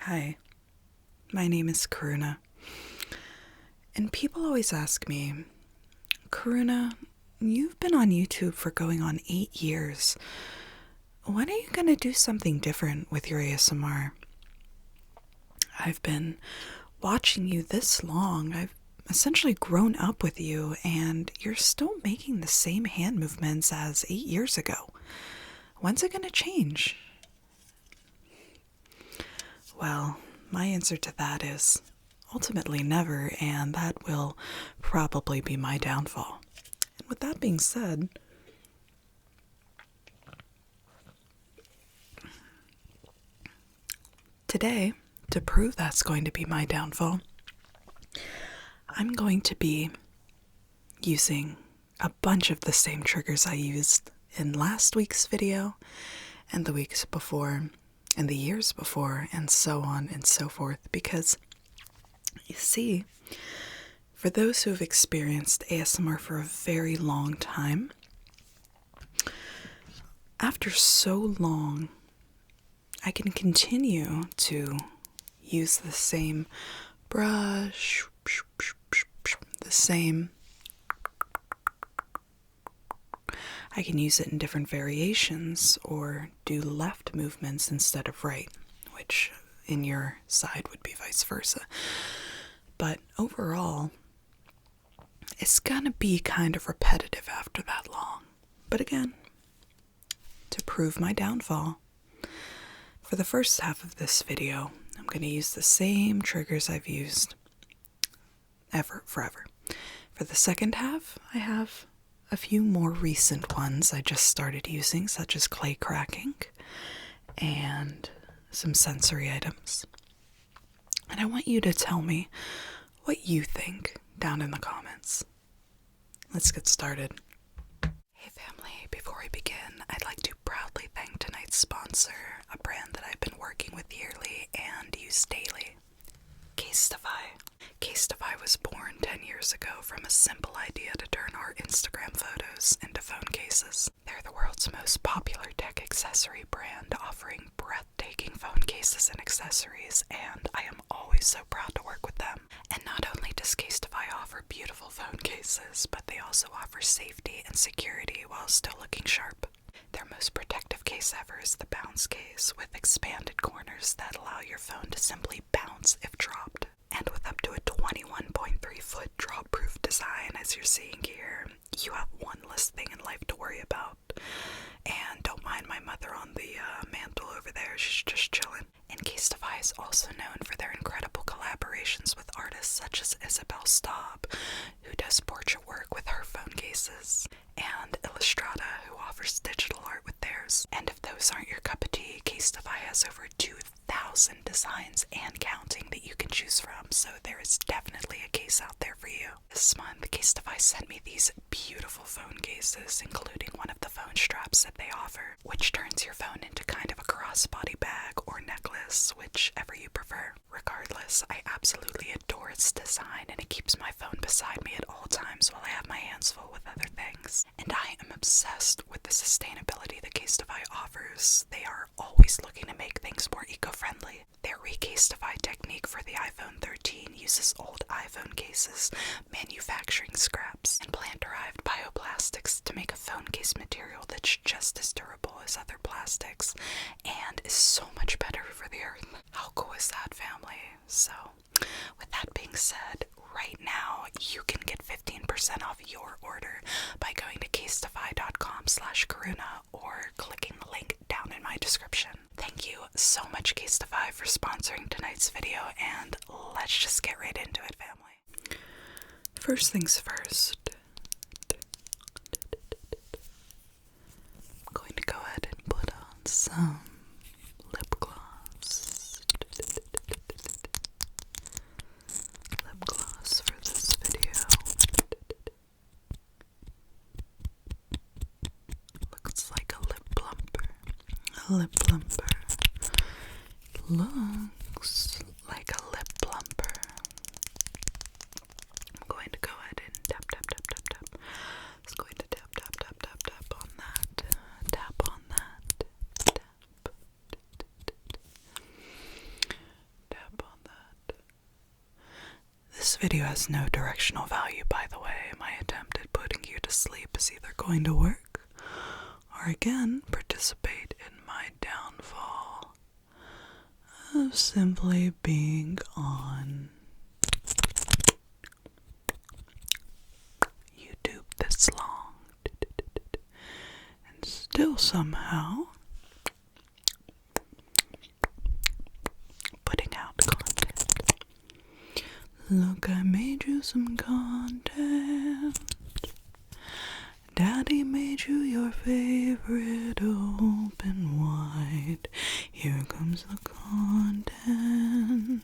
Hi, my name is Karuna, and people always ask me, Karuna, you've been on YouTube for going on 8 years. When are you going to do something different with your ASMR? I've been watching you this long. I've essentially grown up with you, and you're still making the same hand movements as 8 years ago. When's it going to change? Well, my answer to that is ultimately never, and that will probably be my downfall. And with that being said, today, to prove that's going to be my downfall, I'm going to be using a bunch of the same triggers I used in last week's video, and the weeks before, and the years before, and so on and so forth, because you see, for those who have experienced ASMR for a very long time, after so long, I can continue to use the same brush, the same. I can use it in different variations or do left movements instead of right, which in your side would be vice versa. But overall, it's gonna be kind of repetitive after that long. But again, to prove my downfall, for the first half of this video, I'm gonna use the same triggers I've used forever. For the second half, I have a few more recent ones I just started using, such as clay cracking and some sensory items. And I want you to tell me what you think down in the comments. Let's get started. Hey family, before we begin, I'd like to proudly thank tonight's sponsor, a brand that I've been working with yearly and use daily, Casetify. Casetify was born 10 years ago from a simple idea to turn our Instagram photos into phone cases. They're the world's most popular tech accessory brand, offering breathtaking phone cases and accessories, and I am always so proud to work with them. And not only does Casetify offer beautiful phone cases, but they also offer safety and security while still looking sharp. Their most protective case ever is the bounce case, with expanded corners that allow your phone to simply bounce if dropped. And with up to a 21.3-foot drop-proof design, as you're seeing here, you have one less thing in life to worry about. And don't mind my mother on the mantle over there, she's just chilling. And Casetify is also known for their incredible collaborations with artists such as Isabel Staub, who does portrait work with her phone cases, and Illustrata, who offers digital art with theirs. And if those aren't your cup of tea, Casetify has over 2,000 designs and counting that you can choose from, so there is definitely a case out there for you. This month, Casetify sent me these beautiful phone cases, including one of the phone straps that they offer, which turns your phone into kind of a crossbody bag or necklace, whichever you prefer. Regardless, I absolutely adore its design, and it keeps my phone beside me at all times while I have my hands full with other things. And I am obsessed with the sustainability that Casetify offers. They are always looking to make things more eco-friendly. Their Recasetify technique for the iPhone 13 uses old iPhone cases, manufacturing scraps, and plant-derived bioplastics to make a phone case material that's just as durable as other plastics and is so much better for the earth. How cool is that, family? So, with that being said, right now you can get 15% off your order by going to casetify.com/Karuna or clicking the link down in my description. Thank you so much, Casetify, for sponsoring tonight's video, and let's just get right into it, family. First things first, I'm going to go ahead and put on some lip gloss. Lip gloss for this video. Looks like a lip plumper. A lip plumper. Looks like a lip plumper. I'm going to go ahead and tap, tap, tap, tap, tap. It's going to tap, tap, tap, tap, tap on that. Tap on that. Tap. This video has no directional value, by the way. My attempt at putting you to sleep is either going to work or again participate in my downfall of simply being on YouTube this long and still somehow putting out content. Look, I made you some content. Daddy made you your favorite, open wide. Here comes the content.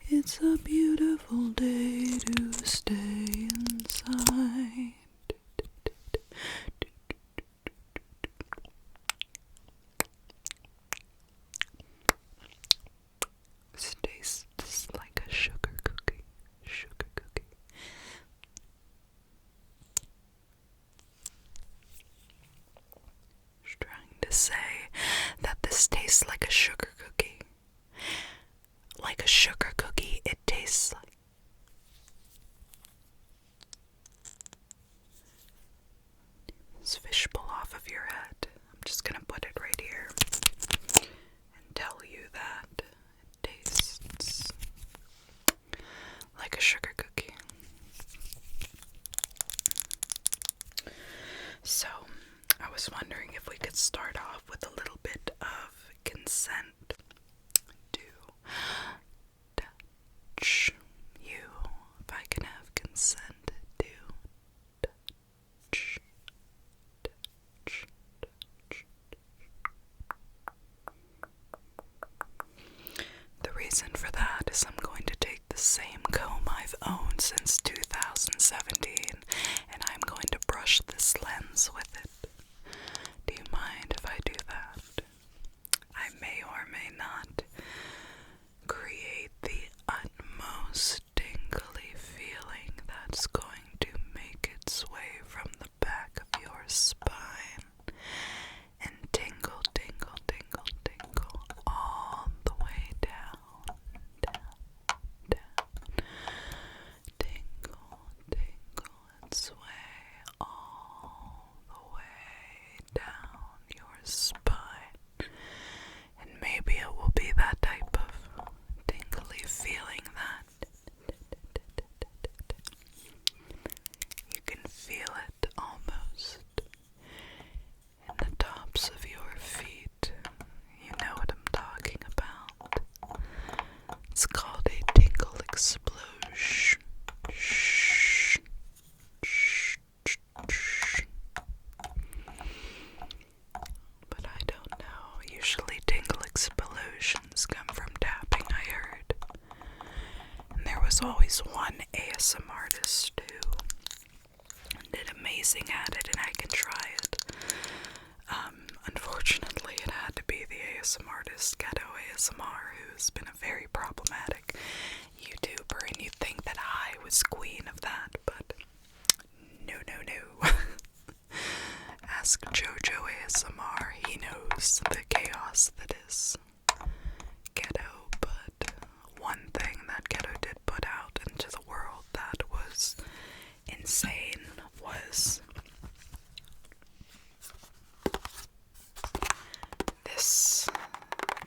It's a beautiful day to stay inside. This tastes like a sugar cookie. Sugar cookie. Trying to say that this tastes like a sugar cookie. Like a sugar cookie, it tastes like. This fishbowl off of your head. I'm just gonna put it right here and tell you that it tastes like a sugar cookie. So, I was wondering if we could start off with a little bit of consent to touch you. If I can have consent to touch. The reason for that is I'm going to take the same comb I've owned since 2017 and I'm going to brush this lens with it. Do you mind if I do that? I may or may not create the utmost tingly feeling that's going to make its way from the back of your spine and tingle, tingle, tingle, tingle all the way down, down, down. Tingle, tingle its way all the way down your spine. And maybe it will be that type of tingly feeling that you can feel it almost in the tops of your feet. You know what I'm talking about. It's called a tingle explosion. But I don't know. Usually tingle explosions come from tapping, I heard. And there was always one ASMR artist who did amazing at it, and I can try it. Unfortunately, it had to be the ASMR artist, Ghetto ASMR, who's been a very problematic YouTuber, and you'd think that I was queen of that, but no, no, no. Ask JoJo ASMR, he knows the chaos that is Ghetto, but one thing that Ghetto did put out into the world that was insane was this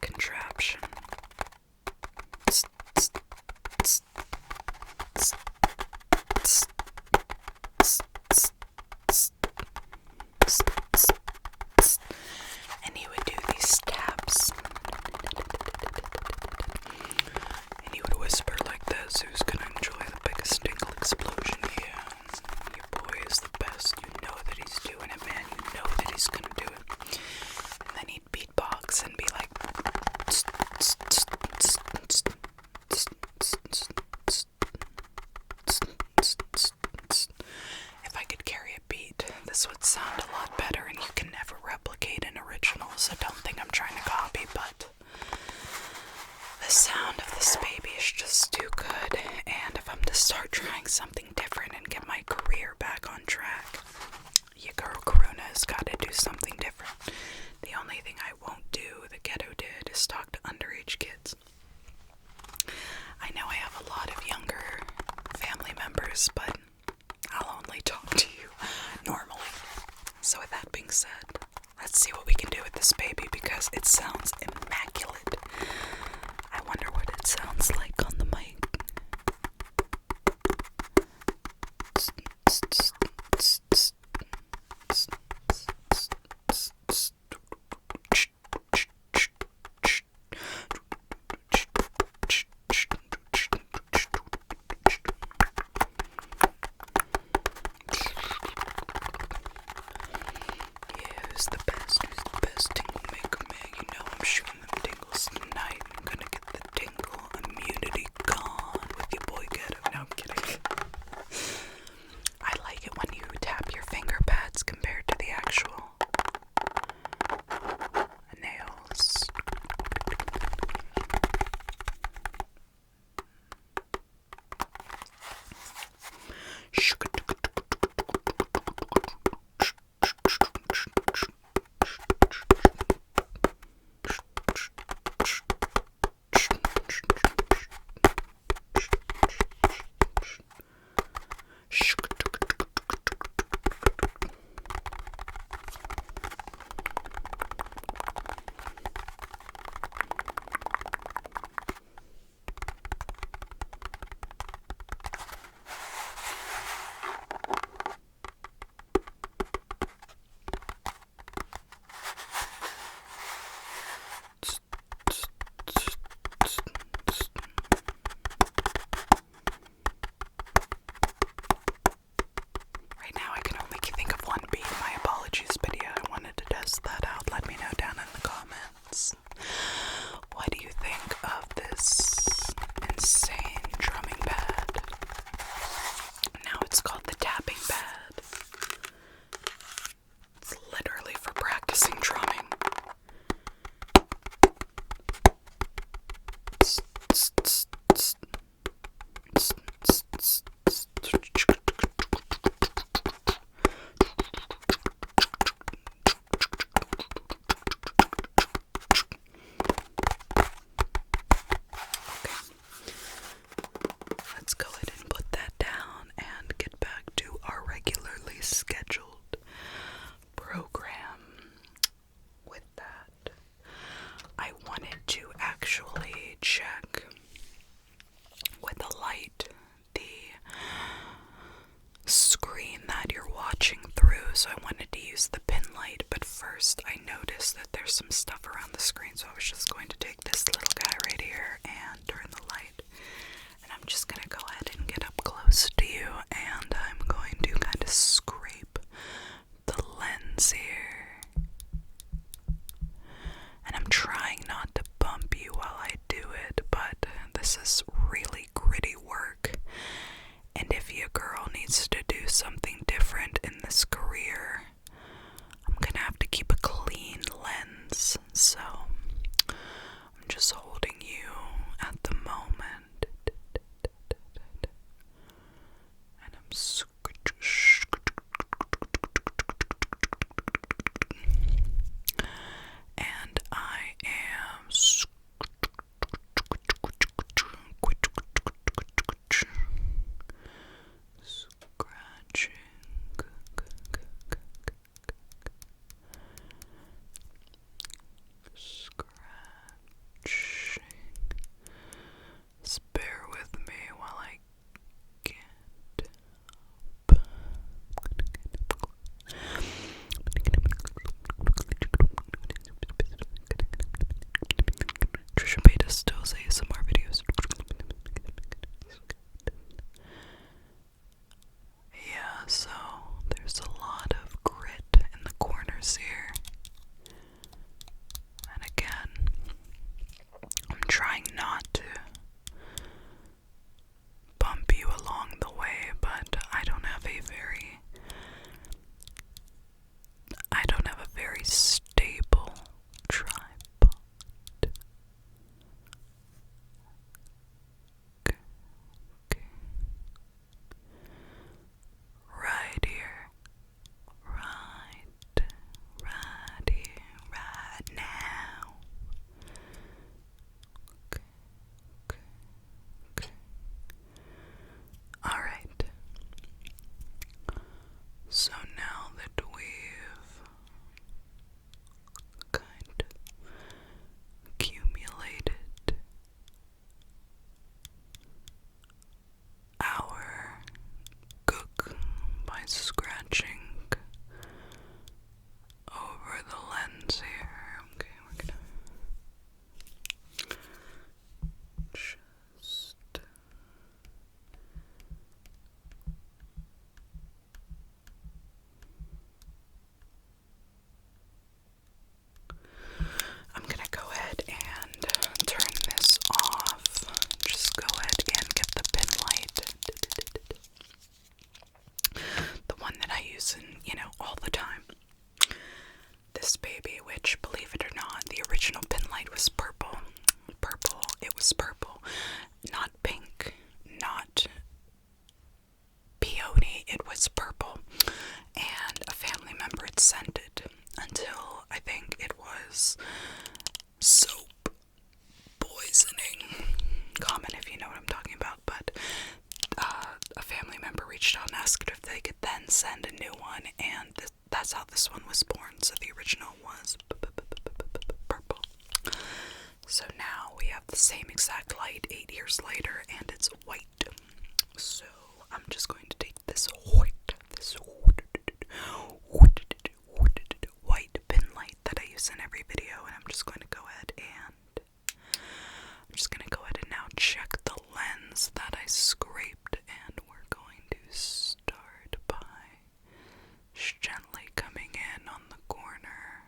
contraption. And he would do these taps. And he would whisper like this, who's gonna enjoy the biggest tingle explosion here? Your boy is the best. You know that he's doing it, man. You know that he's gonna do it. And then he'd beatbox and be like, if I could carry a beat, this would sound a lot better, and you can never replicate an original, so don't think I'm trying to copy, but the sound of this baby is just too good, and if I'm to start trying something different and get my career back on track, your girl Karuna has got to do something different. The only thing I won't do, the Ghetto did, is talk to underage kids. I know I have a lot of younger all the time. This baby, which, believe it or not, the original pin light was purple. Purple. It was purple. Not pink. Not peony. It was purple. And a family member had sent it until I think it was soap poisoning. Common if you know what I'm talking about, but a family member reached out and asked if they could then send a new one, and that's how this one was born. So the original was purple. So now we have the same exact light 8 years later, and it's white. So I'm just going to take this white pin light that I use in every video, and I'm just going to go ahead and now check the lens that I scraped, and we're going to start by gently coming in on the corner,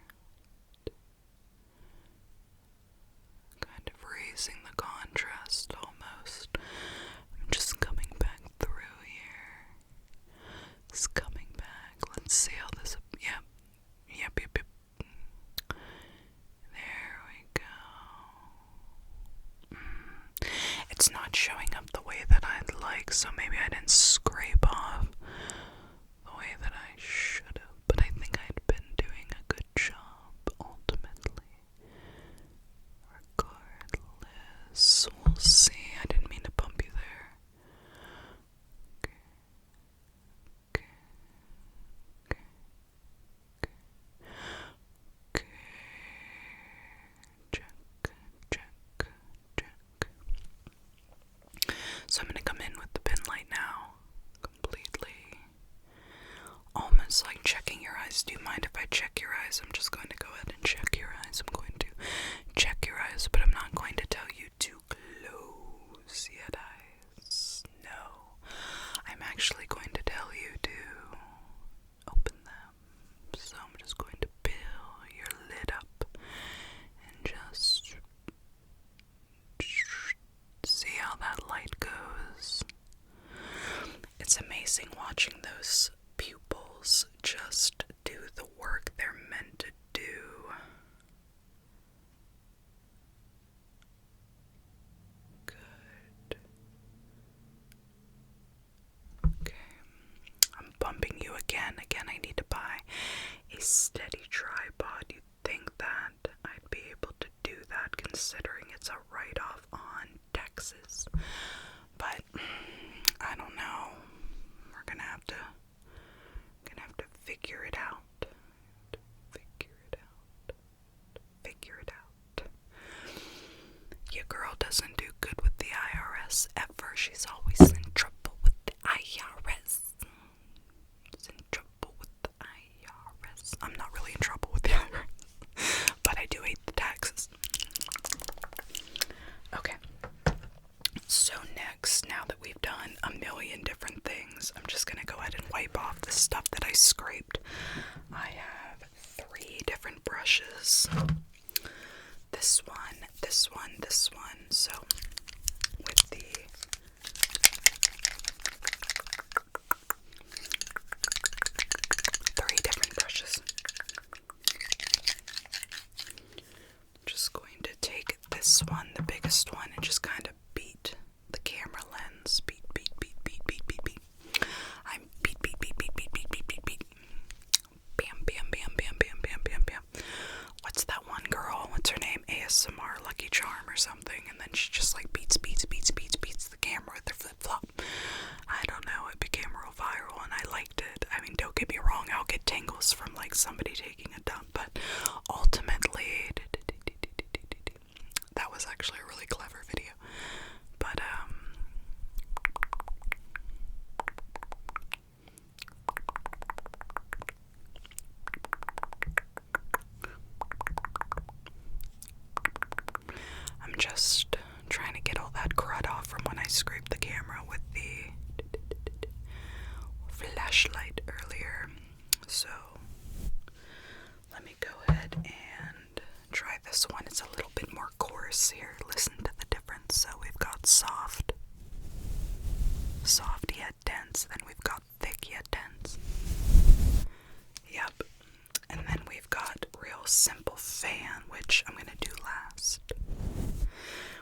kind of raising the contrast almost. I'm just coming back through here. It's coming back. Let's see how this. Yep. There we go. It's not showing up the way that I'd like, so maybe I didn't scrape off the way that I should have, but I think I'd been doing a good job ultimately. Regardless, we'll see. I didn't mean to bump you there. Okay. Check. So I'm going to come in with the pin light now, completely, almost like checking your eyes. Do you mind if I check your eyes? I'm just going to go ahead and check your eyes. I'm going to check your eyes, but I'm not going to tell you to close your eyes. No, I'm actually going to tell you to open them. So I'm just going to peel your lid up and just see how that light goes. It's amazing watching those pupils just do the work they're meant to do. Good. Okay. I'm bumping you again. I need to buy a steady tripod. You'd think that I'd be able to do that considering it's a write-off on Texas. But I don't know. We're gonna have to figure it out. Figure it out. Your girl doesn't do good with the IRS ever. She's always in trouble with the IRS. She's in trouble with the IRS. I'm not really in trouble with the IRS, but I do hate the taxes. Okay. So next, now that we've done a million different things, I'm just going to go ahead and wipe off the stuff that I scraped. I have 3 different brushes. This one. So with the 3 different brushes. Just going to take this one, the biggest one, and just kind of beat the camera lens. Beat. I'm beat. Bam. What's that one girl? What's her name? ASMR Lucky Charm or something. And then she just like beats the camera with her flip-flop. I don't know. It became real viral and I liked it. I mean, don't get me wrong. I'll get tingles from like somebody taking a dump. But ultimately, that was actually a really clever video. But, I'm just trying to get all that crud off from when I scraped the camera with the flashlight earlier. So let me go ahead and try this one. It's a little bit more coarse here. Listen to the difference. So we've got soft yet dense, then we've got thick yet dense. Yep. And then we've got Real Simple Fan, which I'm going to do last.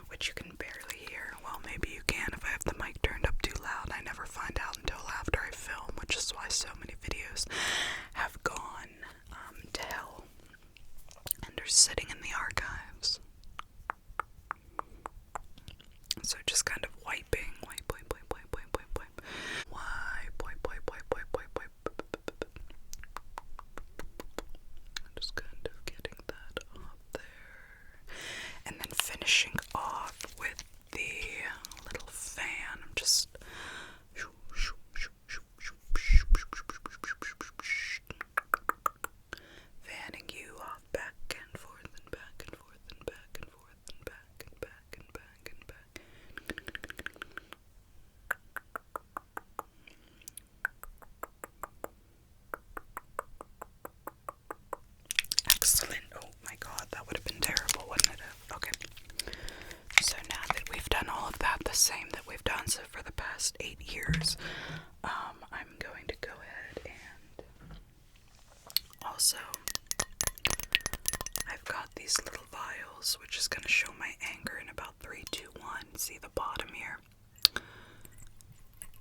Which you can barely hear. Well, maybe you can if I have the mic turned up too loud. I never find out until after I film, which is why so many videos have gone to hell and are sitting in the archives. So just kind of wiping, wipe. Just kind of getting that up there. And then finishing off with the little fan. I'm just fanning you off back and forth and back and forth and back and forth and back and back and back and back. Excellent. Oh my god, that would have been terrible, wouldn't it have? Okay. So now that we've done all of that, the same that we've done so for the past 8 years, I'm going to go ahead and also, I've got these little vials, which is going to show my anger in about 3, 2, 1. See the bottom here? I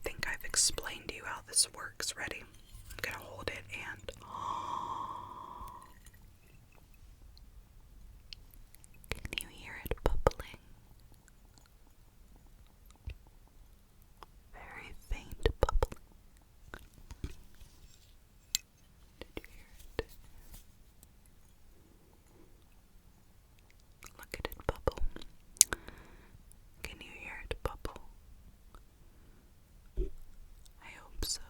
think I've explained to you how this works. Ready? I'm going to hold it and... Can you hear it bubbling? Very faint bubbling. Did you hear it? Look at it bubble. Can you hear it bubble? I hope so.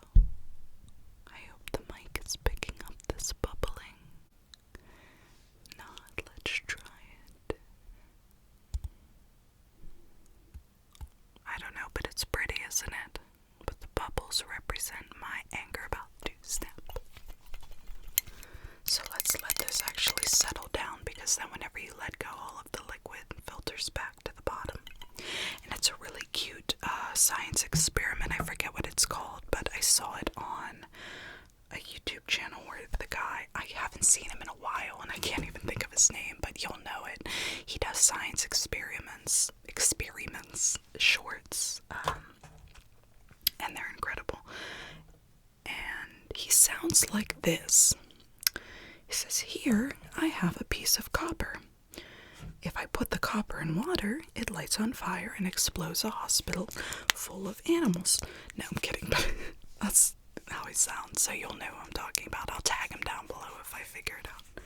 I hope the mic is picking up this bubbling. Not, let's try it. I don't know, but it's pretty, isn't it? But the bubbles represent my anger about to snap. So let's let this actually settle down, because then whenever you let go, all of the liquid filters back to the bottom. And it's a really cute science experiment. I forget what it's called, but I saw it on a YouTube channel where the guy, I haven't seen him in a while and I can't even think of his name, but you'll know it. He does science experiments shorts, and they're incredible. And he sounds like this. He says, here I have a piece of copper. If I put the copper in water, it lights on fire and explodes a hospital full of animals. No, I'm kidding, but that's how he sounds, so you'll know who I'm talking about. I'll tag him down below if I figure it out.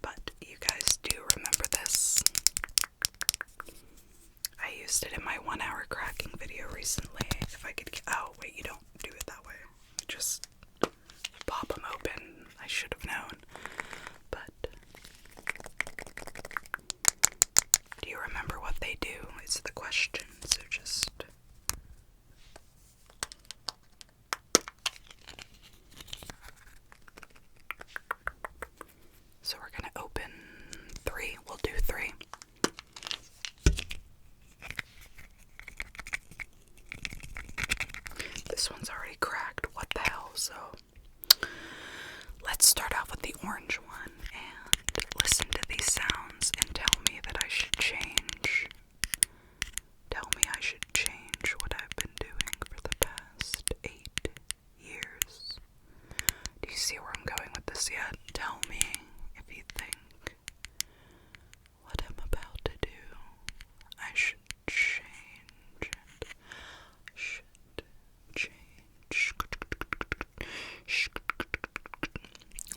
But you guys do remember this. I used it in my 1-hour cracking video recently. If I could, oh wait, you don't do it that way. You just pop them open. I should have known. But do you remember what they do? Is the question. So just so we're gonna open 3. We'll do 3. This one's already cracked. What the hell? So let's start off with the orange one and listen to these sounds and tell me that I should change. Tell me I should change what I've been doing for the past 8 years. Do you see where I'm going with this yet? Tell me if you think what I'm about to do, I should change it. Should change.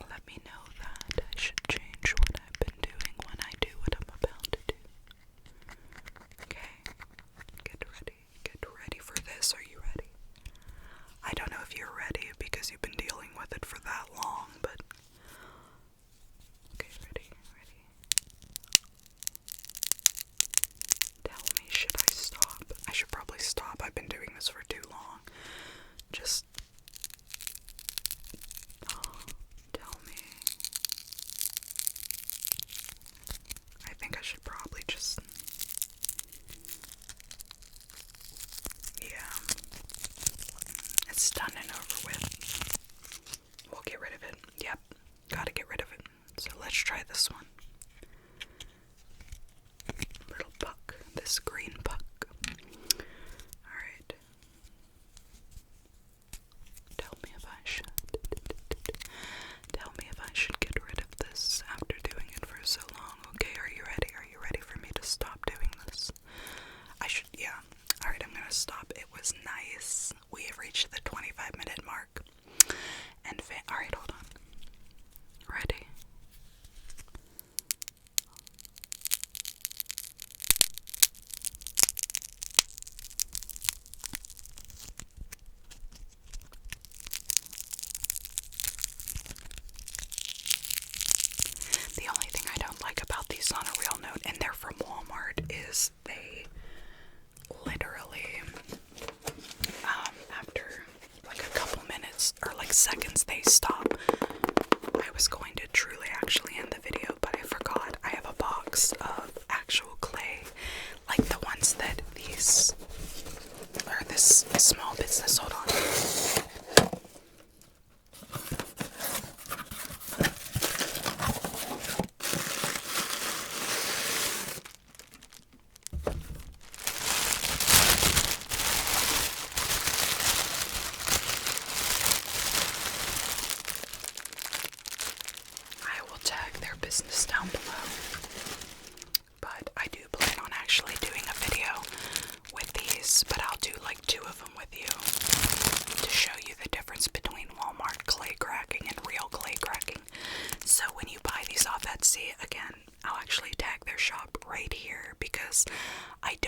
Let me know that I should change what I've been doing when I do what I'm about to do. Okay, get ready for this. Are you ready? I don't know if you're ready because you've been dealing with it for that long, but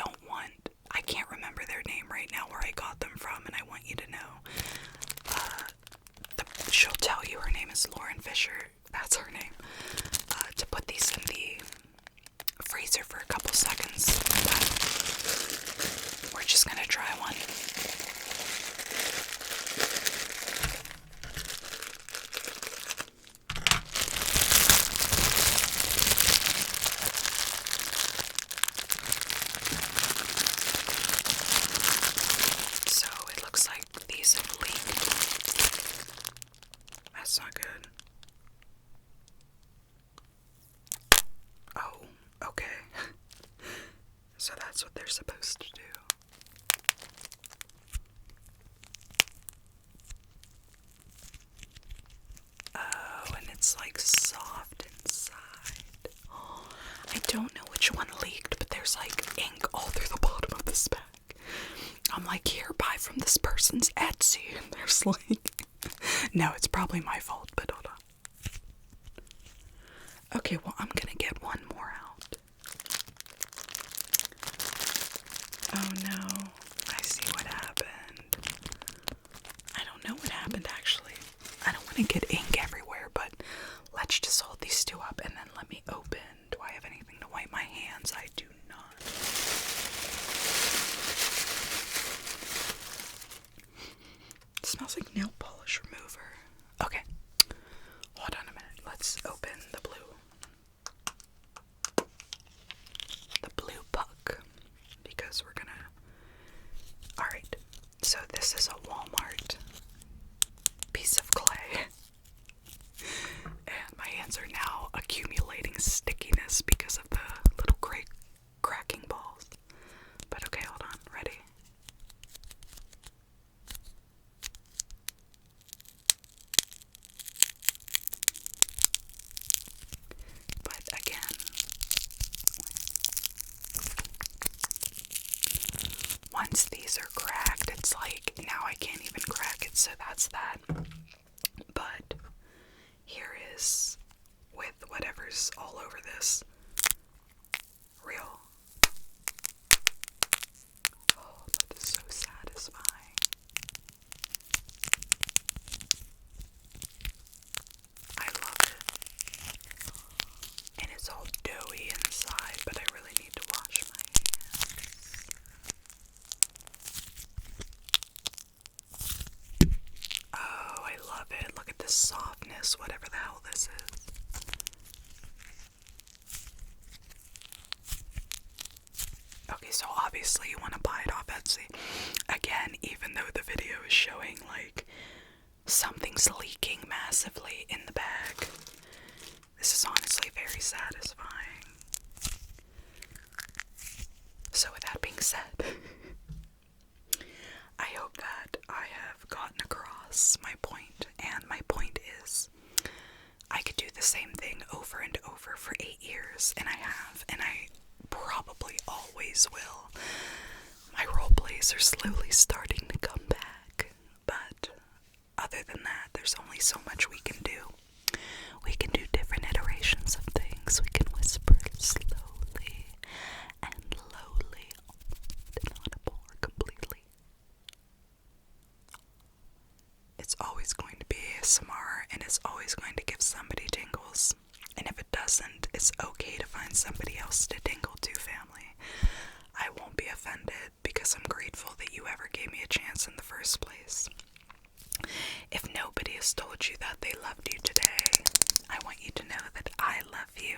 don't want, I can't remember their name right now where I got them from, and I want you to know. She'll tell you her name is Lauren Fisher, that's her name, to put these in the freezer for a couple seconds, but we're just gonna try one. So it looks like these have leaked. That's not good. Oh, okay. So that's what they're supposed to do. Oh, and it's like soft inside. Oh, I don't know which one leaked, but there's like ink all through the bottom of this bag. I'm like, here, buy from this person's Etsy, and there's like, no, it's probably my fault, but hold on. Okay, well, I'm gonna get one more out. Oh no, I see what happened. I don't know what happened, actually. I don't want to get ink everywhere, but let's just hold these two up and then let me open. Do I have anything to wipe my hands? I do not. It smells like nail polish remover. Okay, hold on a minute. Let's open the blue. The blue puck, because we're gonna. Alright, so this is a Walmart piece of clay. And my hands are now accumulating stickiness because of the little gray cracking balls. But okay, hold on. Ready? But again, once these are cracked, it's like, now I can't even crack it, so that's that. But here is, with whatever's all over this, real. Oh, that is so satisfying. I love it. And it's all doughy inside, but I really need to wash my hands. Oh, I love it. Look at this softness, whatever the hell this is. Okay, so obviously you want to buy it off Etsy. Again, even though the video is showing like something's leaking massively in the bag, this is honestly very satisfying. So with that being said, I hope that I have gotten across my point, and my point is I could do the same thing over and over for 8 years, and I have, and I probably always will. My roleplays are slowly starting to come back, but other than that, there's only so much we can do. We can do different iterations of things. We can whisper slowly and lowly, inaudible or completely. It's always going to be ASMR, and it's always going to give somebody tingles. And if it doesn't, it's okay to find somebody else to tingle to, family. I won't be offended because I'm grateful that you ever gave me a chance in the first place. If nobody has told you that they loved you today, I want you to know that I love you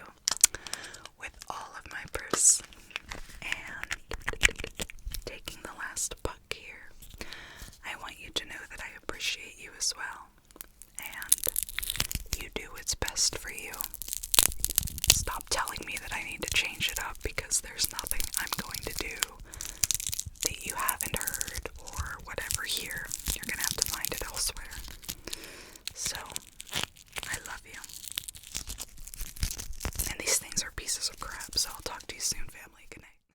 with all of my purse. And taking the last puck here, I want you to know that I appreciate you as well. And you do what's best for you. Stop telling me that I need to change it up, because there's nothing I'm